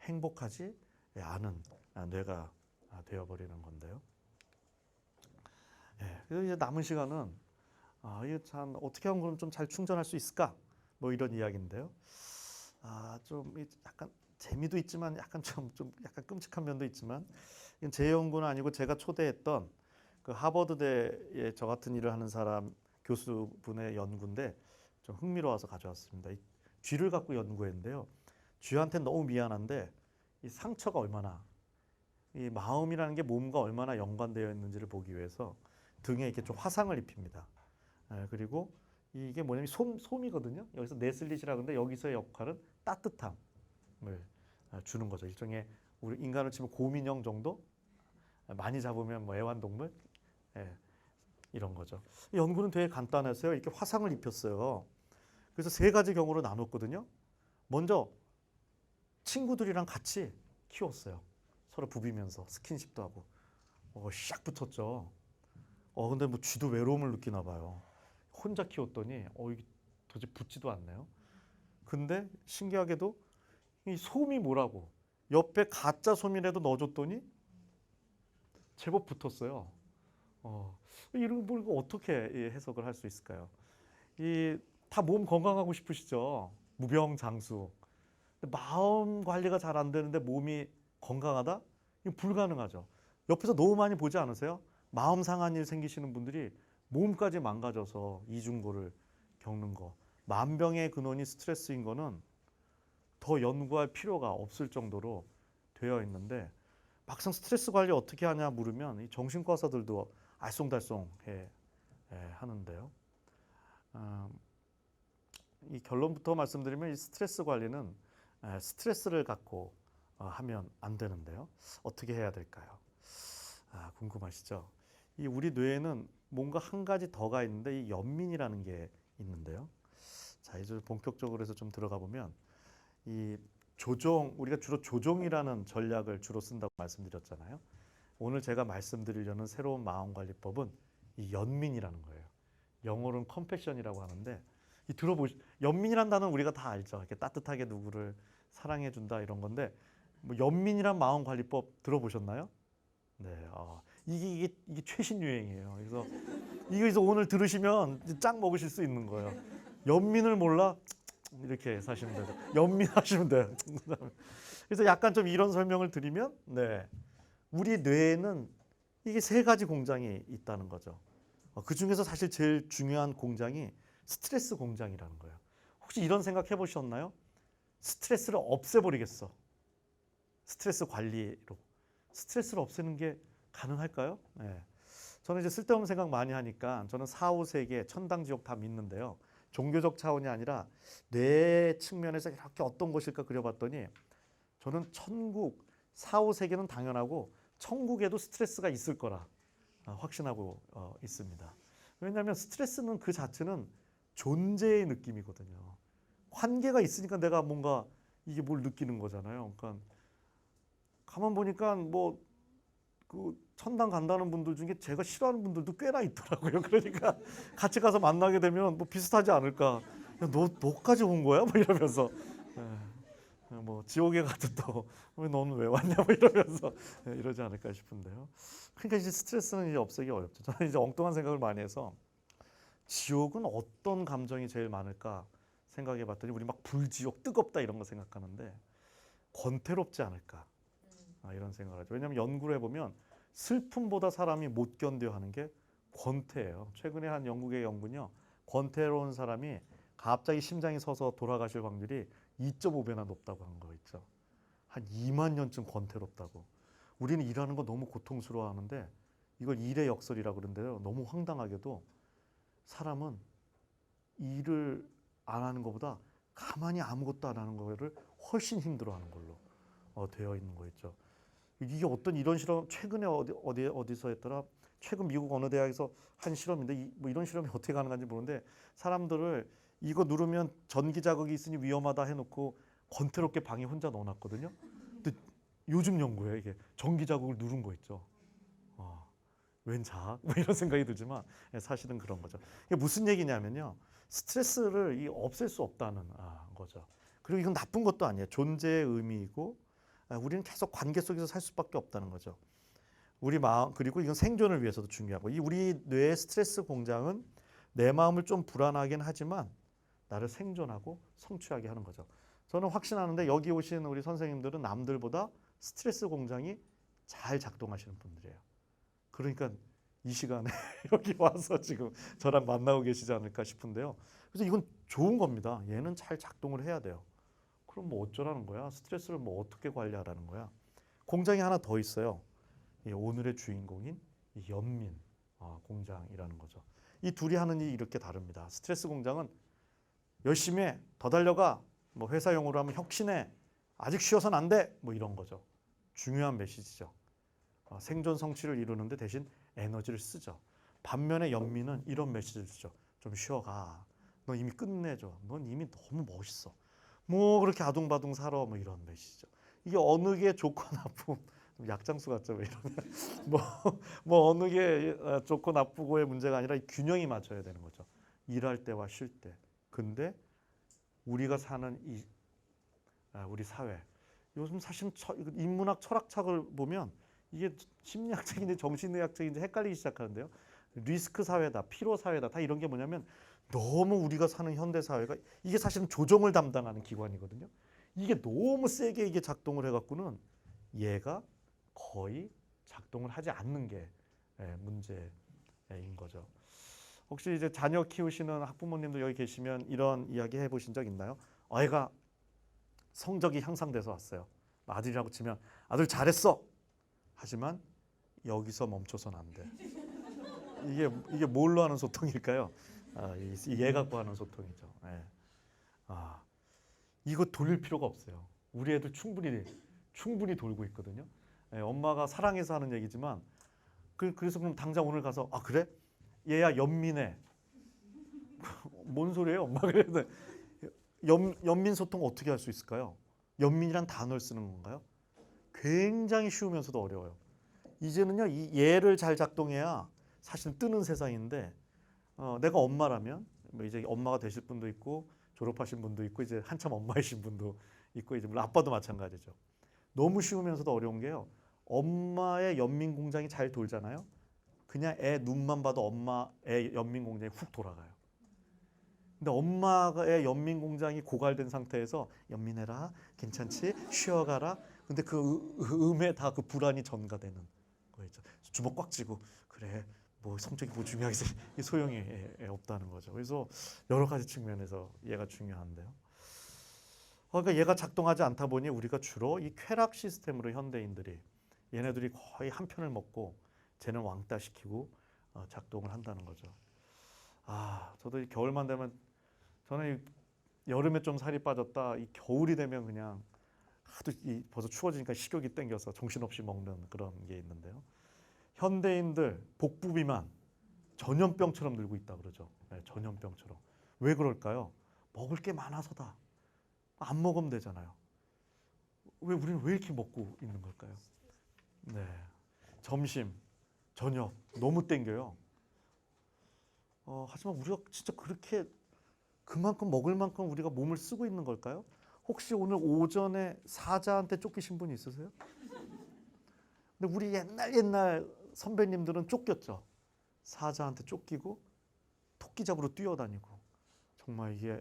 행복하지 않은 뇌가 되어버리는 건데요. 예, 그래서 이제 남은 시간은 이게 참 어떻게 하면 그럼 좀 잘 충전할 수 있을까? 뭐 이런 이야기인데요. 좀 약간 재미도 있지만 약간 좀 약간 끔찍한 면도 있지만 이건 제 연구는 아니고 제가 초대했던 그 하버드대에 저 같은 일을 하는 사람 교수분의 연구인데 좀 흥미로워서 가져왔습니다. 이 쥐를 갖고 연구했는데요. 쥐한테 너무 미안한데 이 상처가 얼마나 이 마음이라는 게 몸과 얼마나 연관되어 있는지를 보기 위해서 등에 이렇게 좀 화상을 입힙니다. 그리고 이게 뭐냐면 솜이거든요. 여기서 네슬릿이라 그러는데 여기서의 역할은 따뜻함을 주는 거죠. 일종의 우리 인간을 치면 곰인형 정도? 많이 잡으면 뭐 애완동물? 예, 이런 거죠. 연구는 되게 간단해서요. 이렇게 화상을 입혔어요. 그래서 세 가지 경우로 나눴거든요. 먼저 친구들이랑 같이 키웠어요. 서로 부비면서 스킨십도 하고. 샥 붙었죠. 근데 뭐 쥐도 외로움을 느끼나 봐요. 혼자 키웠더니 이게 도저히 붙지도 않네요. 근데 신기하게도 이 솜이 뭐라고 옆에 가짜 솜이라도 넣어줬더니 제법 붙었어요. 이런 걸 어떻게 해석을 할 수 있을까요? 이 다 몸 건강하고 싶으시죠? 무병장수. 근데 마음 관리가 잘 안 되는데 몸이 건강하다? 이거 불가능하죠. 옆에서 너무 많이 보지 않으세요? 마음 상한 일 생기시는 분들이 몸까지 망가져서 이중고를 겪는 거. 만병의 근원이 스트레스인 거는 더 연구할 필요가 없을 정도로 되어 있는데 막상 스트레스 관리 어떻게 하냐 물으면 이 정신과 의사들도 알쏭달쏭해 하는데요. 이 결론부터 말씀드리면 이 스트레스 관리는 스트레스를 갖고 하면 안 되는데요. 어떻게 해야 될까요? 궁금하시죠? 이 우리 뇌에는 뭔가 한 가지 더가 있는데 이 연민이라는 게 있는데요. 자, 이제 본격적으로 해서 좀 들어가 보면 이 조종, 우리가 주로 조종이라는 전략을 주로 쓴다고 말씀드렸잖아요. 오늘 제가 말씀드리려는 새로운 마음관리법은 이 연민이라는 거예요. 영어로는 컴패션이라고 하는데 연민이란 단어는 우리가 다 알죠. 이렇게 따뜻하게 누구를 사랑해준다 이런 건데 뭐 연민이란 마음관리법 들어보셨나요? 네, 이게 최신 유행이에요. 그래서 오늘 들으시면 짱 먹으실 수 있는 거예요. 연민을 몰라? 이렇게 사시면 되죠. 연민하시면 돼요. 그래서 약간 좀 이런 설명을 드리면, 네, 우리 뇌에는 이게 세 가지 공장이 있다는 거죠. 그 중에서 사실 제일 중요한 공장이 스트레스 공장이라는 거예요. 혹시 이런 생각 해보셨나요? 스트레스를 없애버리겠어. 스트레스 관리로. 스트레스를 없애는 게 가능할까요? 네. 저는 이제 쓸데없는 생각 많이 하니까 저는 사후세계, 천당지옥 다 믿는데요. 종교적 차원이 아니라 뇌 측면에서 이렇게 어떤 것일까 그려봤더니 저는 천국, 사후세계는 당연하고 천국에도 스트레스가 있을 거라 확신하고 있습니다. 왜냐하면 스트레스는 그 자체는 존재의 느낌이거든요. 관계가 있으니까 내가 뭔가 이게 뭘 느끼는 거잖아요. 그러니까 가만 보니까 뭐 그 천당 간다는 분들 중에 제가 싫어하는 분들도 꽤나 있더라고요. 그러니까 같이 가서 만나게 되면 뭐 비슷하지 않을까. 야, 너까지 온 거야? 뭐 이러면서 뭐 지옥에 가도 또 너는 왜 왔냐? 뭐 이러면서 이러지 않을까 싶은데요. 그러니까 이제 스트레스는 이제 없애기 어렵죠. 저는 이제 엉뚱한 생각을 많이 해서 지옥은 어떤 감정이 제일 많을까 생각해봤더니 우리 막 불지옥 뜨겁다 이런 거 생각하는데 권태롭지 않을까. 이런 생각을 하죠. 왜냐하면 연구를 해보면 슬픔보다 사람이 못 견뎌하는 게 권태예요. 최근에 한 영국의 연구는요. 권태로운 사람이 갑자기 심장이 서서 돌아가실 확률이 2.5배나 높다고 한 거 있죠. 한 2만 년쯤 권태롭다고. 우리는 일하는 거 너무 고통스러워하는데 이걸 일의 역설이라고 그러는데요. 너무 황당하게도 사람은 일을 안 하는 것보다 가만히 아무것도 안 하는 거를 훨씬 힘들어하는 걸로 되어 있는 거 있죠. 이게 어떤 이런 실험 최근에 어디서 했더라? 최근 미국 어느 대학에서 한 실험인데 뭐 이런 실험이 어떻게 가능한지 모르는데 사람들을 이거 누르면 전기 자극이 있으니 위험하다 해놓고 권태롭게 방에 혼자 넣어놨거든요. 근데 요즘 연구에 이게 전기 자극을 누른 거 있죠. 웬 자학? 뭐 이런 생각이 들지만 사실은 그런 거죠. 이게 무슨 얘기냐면요. 스트레스를 없앨 수 없다는 거죠. 그리고 이건 나쁜 것도 아니에요. 존재의 의미이고 우리는 계속 관계 속에서 살 수밖에 없다는 거죠. 우리 마음 그리고 이건 생존을 위해서도 중요하고 이 우리 뇌의 스트레스 공장은 내 마음을 좀 불안하긴 하지만 나를 생존하고 성취하게 하는 거죠. 저는 확신하는데 여기 오신 우리 선생님들은 남들보다 스트레스 공장이 잘 작동하시는 분들이에요. 그러니까 이 시간에 여기 와서 지금 저랑 만나고 계시지 않을까 싶은데요. 그래서 이건 좋은 겁니다. 얘는 잘 작동을 해야 돼요. 그럼 뭐 어쩌라는 거야? 스트레스를 뭐 어떻게 관리하라는 거야? 공장이 하나 더 있어요. 오늘의 주인공인 이 연민 공장이라는 거죠. 이 둘이 하는 일이 이렇게 다릅니다. 스트레스 공장은 열심히 해, 더 달려가, 뭐 회사 용어로 하면 혁신해, 아직 쉬어서는 안 돼, 뭐 이런 거죠. 중요한 메시지죠. 생존 성취를 이루는데 대신 에너지를 쓰죠. 반면에 연민은 이런 메시지를 주죠. 좀 쉬어가. 너 이미 끝내줘. 넌 이미 너무 멋있어. 뭐 그렇게 아둥바둥 살아. 뭐 이런 메시지죠. 이게 어느 게 좋고 나쁨. 약장수 같죠. 왜 이러면. 뭐 어느 게 좋고 나쁘고의 문제가 아니라 이 균형이 맞춰야 되는 거죠. 일할 때와 쉴 때. 근데 우리가 사는 우리 사회. 요즘 사실 인문학 철학책을 보면 이게 심리학적인지 정신의학적인지 헷갈리기 시작하는데요. 리스크 사회다, 피로 사회다, 다 이런 게 뭐냐면 너무 우리가 사는 현대 사회가 이게 사실은 조정을 담당하는 기관이거든요. 이게 너무 세게 이게 작동을 해갖고는 얘가 거의 작동을 하지 않는 게 문제인 거죠. 혹시 이제 자녀 키우시는 학부모님도 여기 계시면 이런 이야기 해보신 적 있나요? 애가 성적이 향상돼서 왔어요. 아들이라고 치면 아들 잘했어. 하지만 여기서 멈춰서는 안 돼. 이게 뭘로 하는 소통일까요? 얘 갖고 하는 소통이죠. 예. 이거 돌릴 필요가 없어요. 우리 애들 충분히 돌고 있거든요. 예, 엄마가 사랑해서 하는 얘기지만 그래서 그럼 당장 오늘 가서 그래? 얘야 연민해. 뭔 소리예요? 엄마 그래도 연민 소통 어떻게 할 수 있을까요? 연민이란 단어를 쓰는 건가요? 굉장히 쉬우면서도 어려워요. 이제는요, 이 얘를 잘 작동해야 사실 뜨는 세상인데, 내가 엄마라면, 뭐 이제 엄마가 되실 분도 있고, 졸업하신 분도 있고, 이제 한참 엄마이신 분도 있고, 이제 물론 아빠도 마찬가지죠. 너무 쉬우면서도 어려운 게요. 엄마의 연민 공장이 잘 돌잖아요. 그냥 애 눈만 봐도 애 연민 공장이 훅 돌아가요. 근데 엄마의 연민 공장이 고갈된 상태에서 연민해라, 괜찮지, 쉬어가라. 근데 그 음에 다 그 불안이 전가되는 거죠. 주먹 꽉 쥐고 그래, 뭐 성적이 뭐 중요하겠어. 이 소용이 없다는 거죠. 그래서 여러 가지 측면에서 얘가 중요한데요. 그러니까 얘가 작동하지 않다 보니 우리가 주로 이 쾌락 시스템으로 현대인들이 얘네들이 거의 한 편을 먹고 쟤는 왕따 시키고 작동을 한다는 거죠. 저도 이 겨울만 되면 저는 여름에 좀 살이 빠졌다. 이 겨울이 되면 그냥 하도 벌써 추워지니까 식욕이 땡겨서 정신없이 먹는 그런 게 있는데요. 현대인들 복부 비만 전염병처럼 늘고 있다 그러죠. 네, 전염병처럼. 왜 그럴까요? 먹을 게 많아서다. 안 먹으면 되잖아요. 우리는 왜 이렇게 먹고 있는 걸까요? 네, 점심, 저녁 너무 땡겨요. 하지만 우리가 진짜 그렇게 그만큼 먹을 만큼 우리가 몸을 쓰고 있는 걸까요? 혹시 오늘 오전에 사자한테 쫓기신 분 있으세요? 근데 우리 옛날 선배님들은 쫓겼죠. 사자한테 쫓기고 토끼 잡으러 뛰어다니고 정말 이게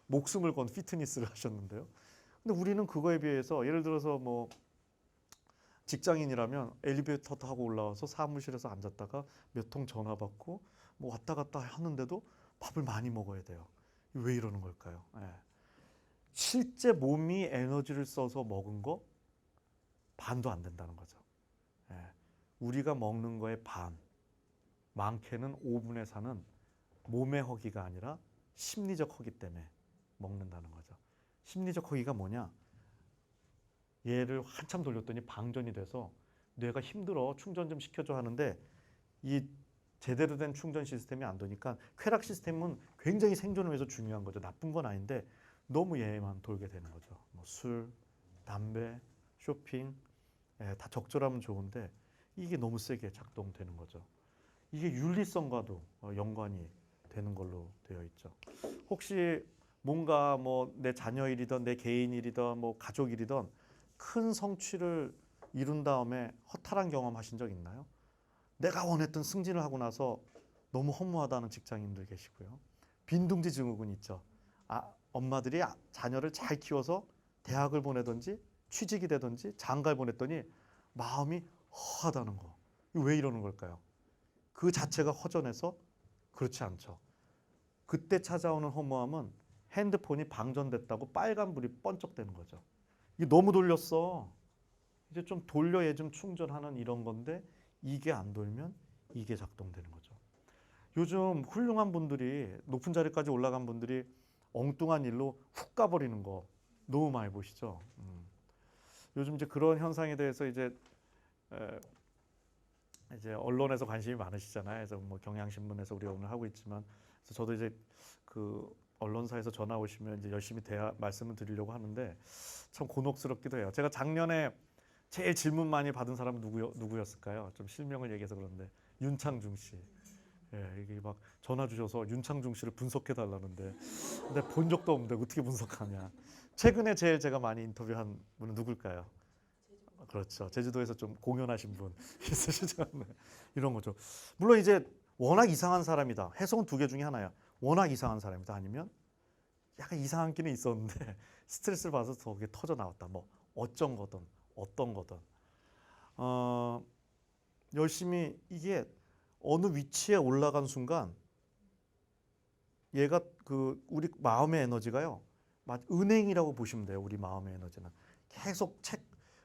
목숨을 건 피트니스를 하셨는데요. 근데 우리는 그거에 비해서 예를 들어서 뭐 직장인이라면 엘리베이터 타고 올라와서 사무실에서 앉았다가 몇 통 전화 받고 뭐 왔다 갔다 하는데도 밥을 많이 먹어야 돼요. 왜 이러는 걸까요? 실제 몸이 에너지를 써서 먹은 거 반도 안 된다는 거죠. 우리가 먹는 거의 반, 많게는 5분의 4는 몸의 허기가 아니라 심리적 허기 때문에 먹는다는 거죠. 심리적 허기가 뭐냐? 얘를 한참 돌렸더니 방전이 돼서 뇌가 힘들어 충전 좀 시켜줘 하는데 이 제대로 된 충전 시스템이 안 되니까 쾌락 시스템은 굉장히 생존을 위해서 중요한 거죠. 나쁜 건 아닌데 너무 얘만 돌게 되는 거죠. 뭐 술, 담배, 쇼핑 다 적절하면 좋은데 이게 너무 세게 작동되는 거죠. 이게 윤리성과도 연관이 되는 걸로 되어 있죠. 혹시 뭔가 뭐 내 자녀 일이든 내 개인 일이든 뭐 가족 일이든 큰 성취를 이룬 다음에 허탈한 경험 하신 적 있나요? 내가 원했던 승진을 하고 나서 너무 허무하다는 직장인들 계시고요. 빈둥지 증후군 있죠. 엄마들이 자녀를 잘 키워서 대학을 보내든지 취직이 되든지 장가를 보냈더니 마음이 허하다는 거. 왜 이러는 걸까요? 그 자체가 허전해서 그렇지 않죠. 그때 찾아오는 허무함은 핸드폰이 방전됐다고 빨간불이 번쩍대는 거죠. 이게 너무 돌렸어. 이제 좀 돌려 얘 좀 충전하는 이런 건데 이게 안 돌면 이게 작동되는 거죠. 요즘 훌륭한 분들이 높은 자리까지 올라간 분들이 엉뚱한 일로 훅 가버리는 거 너무 많이 보시죠. 요즘 이제 그런 현상에 대해서 이제 언론에서 관심이 많으시잖아요. 그래서 뭐 경향신문에서 우리가 오늘 하고 있지만, 그래서 저도 이제 그 언론사에서 전화 오시면 이제 열심히 말씀을 드리려고 하는데 참 곤혹스럽기도 해요. 제가 작년에 제일 질문 많이 받은 사람은 누구였을까요? 좀 실명을 얘기해서 그런데 윤창중 씨. 예, 이게 막 전화 주셔서 윤창중 씨를 분석해 달라는데, 근데 본 적도 없는데 어떻게 분석하냐. 최근에 제일 제가 많이 인터뷰한 분은 누굴까요? 그렇죠. 제주도에서 좀 공연하신 분 있으시잖아요. 이런 거죠. 물론 이제 워낙 이상한 사람이다. 해석은 두 개 중에 하나야. 워낙 이상한 사람이다. 아니면 약간 이상한 끼는 있었는데 스트레스를 받아서 그게 터져 나왔다. 뭐 어쩐 거든 어떤 거든 열심히 이게 어느 위치에 올라간 순간 얘가 그 우리 마음의 에너지가요. 은행이라고 보시면 돼요. 우리 마음의 에너지는 계속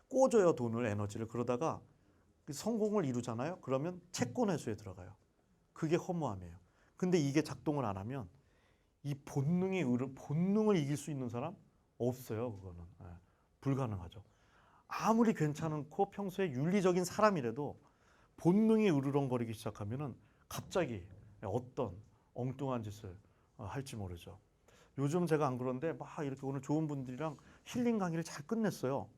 꽂아요. 돈을 에너지를. 그러다가 성공을 이루잖아요. 그러면 채권 회수에 들어가요. 그게 허무함이에요. 근데 이게 작동을 안 하면 이 본능을 이길 수 있는 사람 없어요. 그거는 불가능하죠. 아무리 괜찮고 평소에 윤리적인 사람이라도 본능이 으르렁거리기 시작하면은 갑자기 어떤 엉뚱한 짓을 할지 모르죠. 요즘 제가 안 그런데 막 이렇게 오늘 좋은 분들이랑 힐링 강의를 잘 끝냈어요.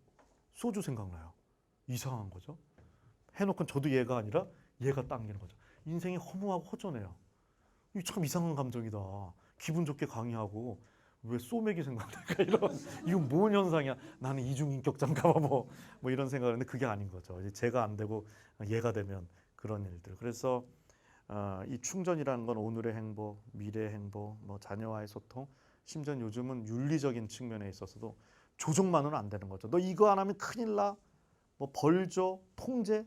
소주 생각나요. 이상한 거죠. 해놓고 저도 얘가 아니라 얘가 당기는 거죠. 인생이 허무하고 허전해요. 이 참 이상한 감정이다. 기분 좋게 강의하고 왜 소맥이 생각날까 이런 이건 뭔 현상이야. 나는 이중인격자인가 봐 뭐 이런 생각을 했는데 그게 아닌 거죠. 이제 제가 안 되고 얘가 되면 그런 일들. 그래서 이 충전이라는 건 오늘의 행복, 미래의 행복, 뭐 자녀와의 소통, 심지어 요즘은 윤리적인 측면에 있어서도 조종만으로는 안 되는 거죠. 너 이거 안 하면 큰일 나. 뭐 벌줘, 통제.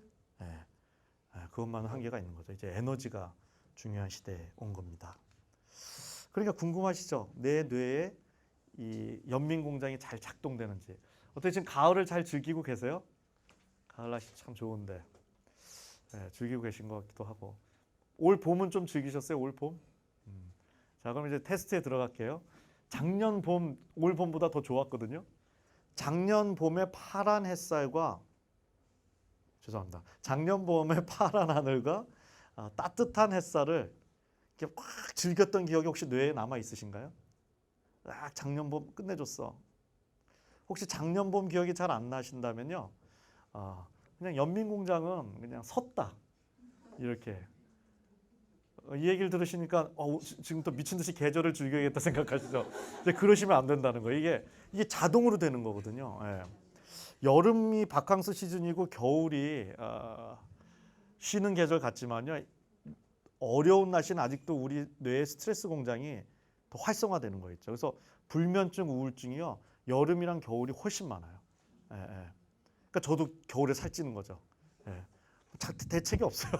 그것만은 한계가 있는 거죠. 이제 에너지가 중요한 시대에 온 겁니다. 그러니까 궁금하시죠? 내 뇌에 이 연민공장이 잘 작동되는지. 어떻게 지금 가을을 잘 즐기고 계세요? 가을 날씨 참 좋은데 즐기고 계신 것 같기도 하고. 올 봄은 좀 즐기셨어요? 올 봄? 자, 그럼 이제 테스트에 들어갈게요. 작년 봄, 올 봄보다 더 좋았거든요. 작년 봄의 파란 햇살과 죄송합니다. 작년 봄의 파란 하늘과 따뜻한 햇살을 이렇게 확 즐겼던 기억이 혹시 뇌에 남아 있으신가요? 작년 봄 끝내줬어. 혹시 작년 봄 기억이 잘 안 나신다면요, 그냥 연민공장은 그냥 섰다. 이렇게 이 얘기를 들으시니까 지금부터 미친 듯이 계절을 즐겨야겠다 생각하시죠? 근데 그러시면 안 된다는 거예요. 이게 자동으로 되는 거거든요. 예. 여름이 바캉스 시즌이고 겨울이 쉬는 계절 같지만요. 어려운 날씨는 아직도 우리 뇌의 스트레스 공장이 더 활성화되는 거 있죠. 그래서 불면증, 우울증이요. 여름이랑 겨울이 훨씬 많아요. 그러니까 저도 겨울에 살찌는 거죠. 대책이 없어요.